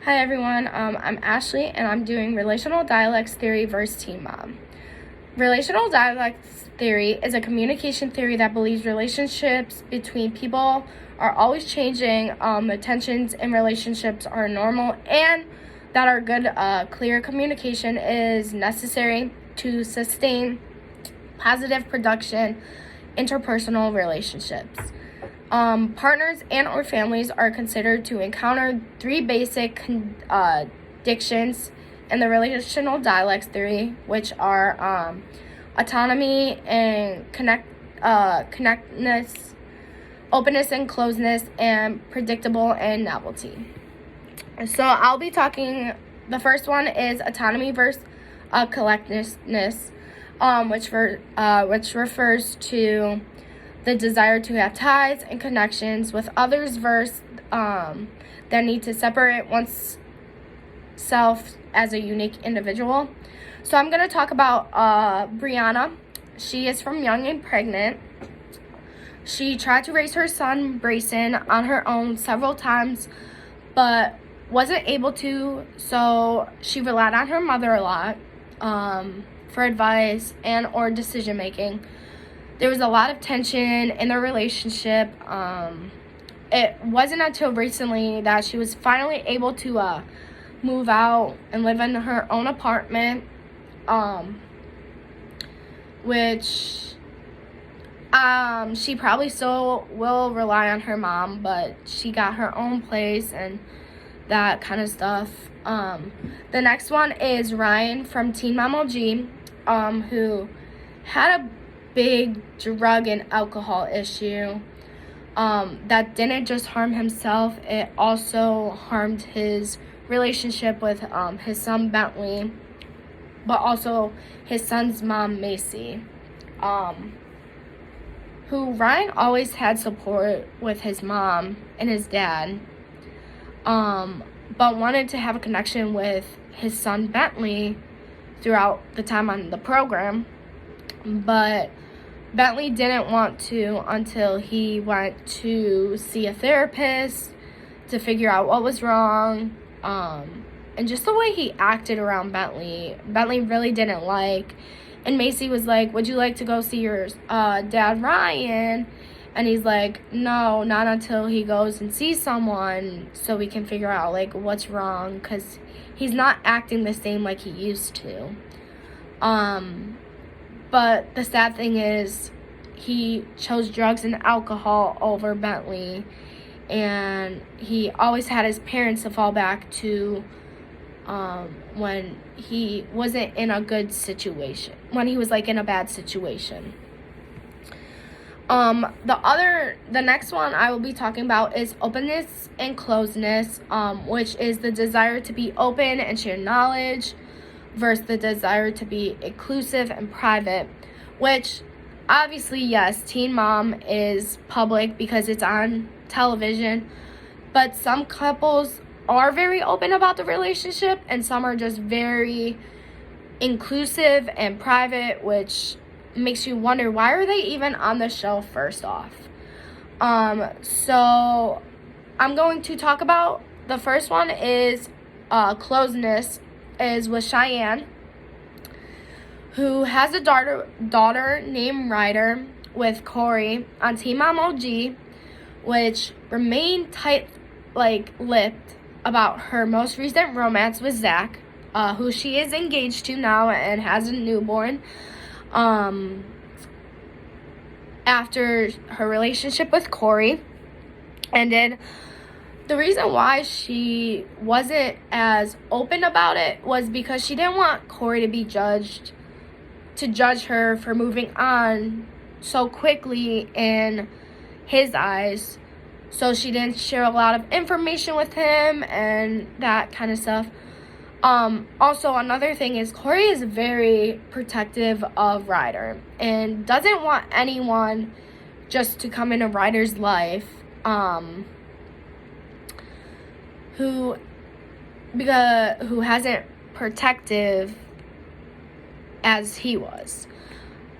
Hi everyone, I'm Ashley and I'm doing Relational Dialects Theory versus Teen Mom. Relational dialects theory is a communication theory that believes relationships between people are always changing, the tensions in relationships are normal, and that our good, clear communication is necessary to sustain positive production interpersonal relationships. Partners and or families are considered to encounter three basic conditions in the relational dialects theory, which are autonomy and connectedness, openness and closeness, and predictable and novelty. So I'll be talking, the first one is autonomy versus collectedness, which refers to the desire to have ties and connections with others versus their need to separate oneself as a unique individual. So I'm going to talk about Brianna. She is from Young and Pregnant. She tried to raise her son, Brayson, on her own several times, but wasn't able to, so she relied on her mother a lot for advice and or decision making. There was a lot of tension in their relationship. It wasn't until recently that she was finally able to move out and live in her own apartment, which she probably still will rely on her mom, but she got her own place and that kind of stuff. The next one is Ryan from Teen Mom OG, who had a big drug and alcohol issue that didn't just harm himself, it also harmed his relationship with his son Bentley, but also his son's mom Macy, who Ryan always had support with his mom and his dad, but wanted to have a connection with his son Bentley throughout the time on the program, but Bentley didn't want to until he went to see a therapist to figure out what was wrong. And just the way he acted around Bentley really didn't like. And Macy was like, would you like to go see your dad Ryan? And he's like, no, not until he goes and sees someone so we can figure out like what's wrong, because he's not acting the same like he used to. But the sad thing is he chose drugs and alcohol over Bentley, and he always had his parents to fall back to when he wasn't in a good situation, when he was like in a bad situation. The next one I will be talking about is openness and closeness, which is the desire to be open and share knowledge versus the desire to be inclusive and private, which obviously, yes, Teen Mom is public because it's on television, but some couples are very open about the relationship and some are just very inclusive and private, which makes you wonder, why are they even on the show first off? So I'm going to talk about, the first one is closeness, is with Cheyenne, who has a daughter named Ryder with Corey on Teen Mom OG, which remained tight-lipped about her most recent romance with Zach, who she is engaged to now and has a newborn, after her relationship with Corey ended. The reason why she wasn't as open about it was because she didn't want Corey to judge her for moving on so quickly in his eyes. So she didn't share a lot of information with him and that kind of stuff. Also, another thing is Corey is very protective of Ryder and doesn't want anyone just to come into Ryder's life who hasn't protective as he was.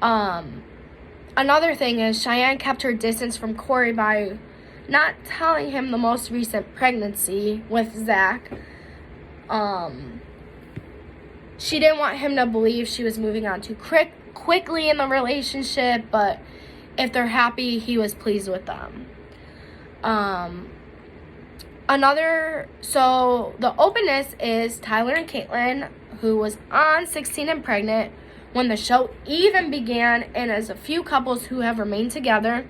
Another thing is Cheyenne kept her distance from Corey by not telling him the most recent pregnancy with Zach, She didn't want him to believe she was moving on too quickly in the relationship, but if they're happy, he was pleased with them. So the openness is Tyler and Caitlyn, who was on 16 and Pregnant when the show even began, and as a few couples who have remained together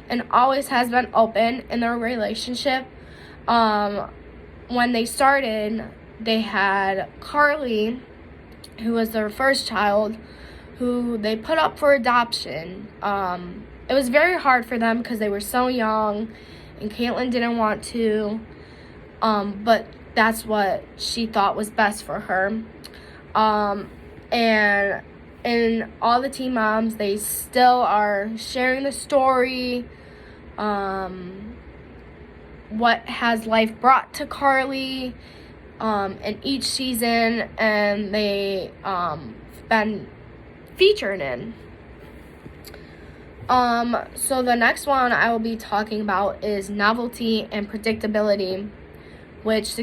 and always has been open in their relationship. When they started, they had Carly, who was their first child, who they put up for adoption. It was very hard for them because they were so young, and Caitlyn didn't want to, but that's what she thought was best for her. And all the teen moms, they still are sharing the story, what has life brought to Carly, in each season, and they been featured in. So the next one I will be talking about is novelty and predictability, which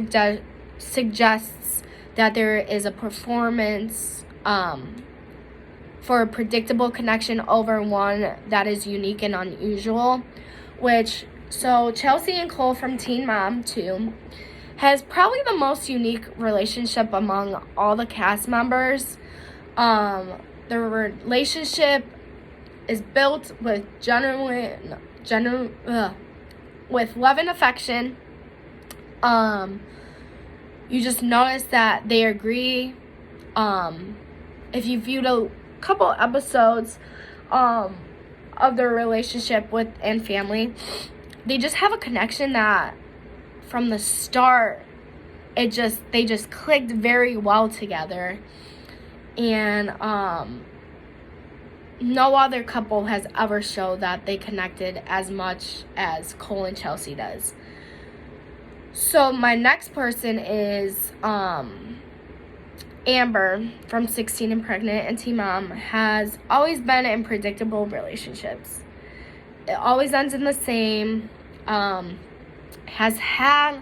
suggests that there is a performance for a predictable connection over one that is unique and unusual. So Chelsea and Cole from Teen Mom 2 has probably the most unique relationship among all the cast members. Their relationship is built with with love and affection. You just notice that they agree. If you viewed a couple episodes of their relationship and family, they just have a connection that from the start they just clicked very well together, and no other couple has ever showed that they connected as much as Cole and Chelsea does. So my next person is Amber from 16 and Pregnant and Teen Mom. Has always been in predictable relationships. It always ends in the same. Has had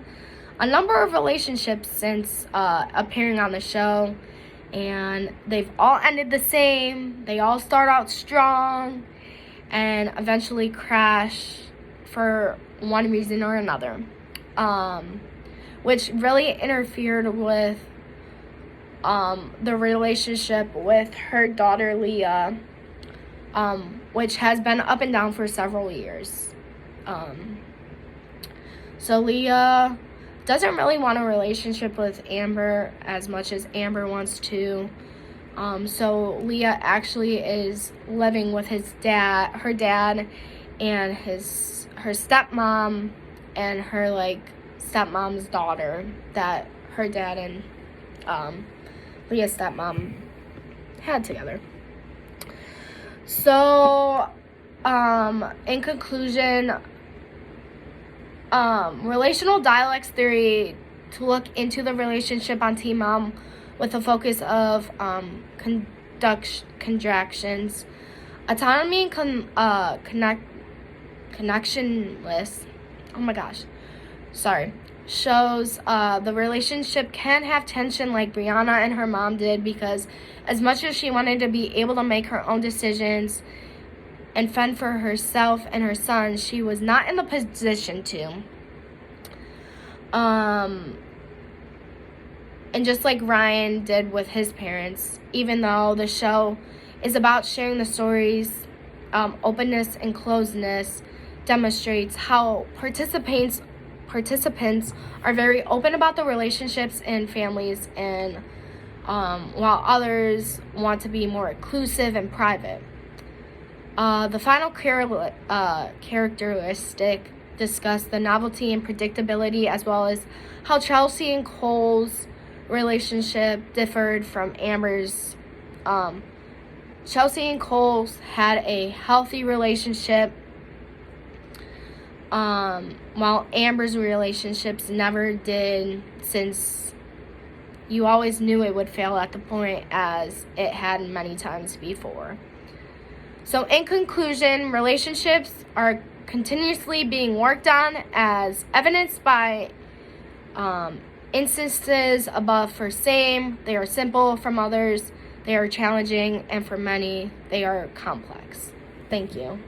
a number of relationships since appearing on the show, and they've all ended the same. They all start out strong and eventually crash for one reason or another, which really interfered with the relationship with her daughter Leah, which has been up and down for several years. So Leah doesn't really want a relationship with Amber as much as Amber wants to. So Leah actually is living with her dad, and her stepmom, and her stepmom's daughter that her dad and Leah's stepmom had together. So in conclusion, relational dialects theory to look into the relationship on Teen Mom with a focus of contractions, autonomy, and connectionless. Oh my gosh, sorry. Shows the relationship can have tension like Brianna and her mom did, because as much as she wanted to be able to make her own decisions and fend for herself and her son, she was not in the position to. And just like Ryan did with his parents, even though the show is about sharing the stories, openness and closeness demonstrates how participants are very open about the relationships and families, and while others want to be more inclusive and private. The final characteristic discuss the novelty and predictability, as well as how Chelsea and Cole's relationship differed from Amber's. Chelsea and Cole's had a healthy relationship, while Amber's relationships never did, since you always knew it would fail at the point as it had many times before. So in conclusion, relationships are continuously being worked on, as evidenced by instances above for same, they are simple. From others, they are challenging. And for many, they are complex. Thank you.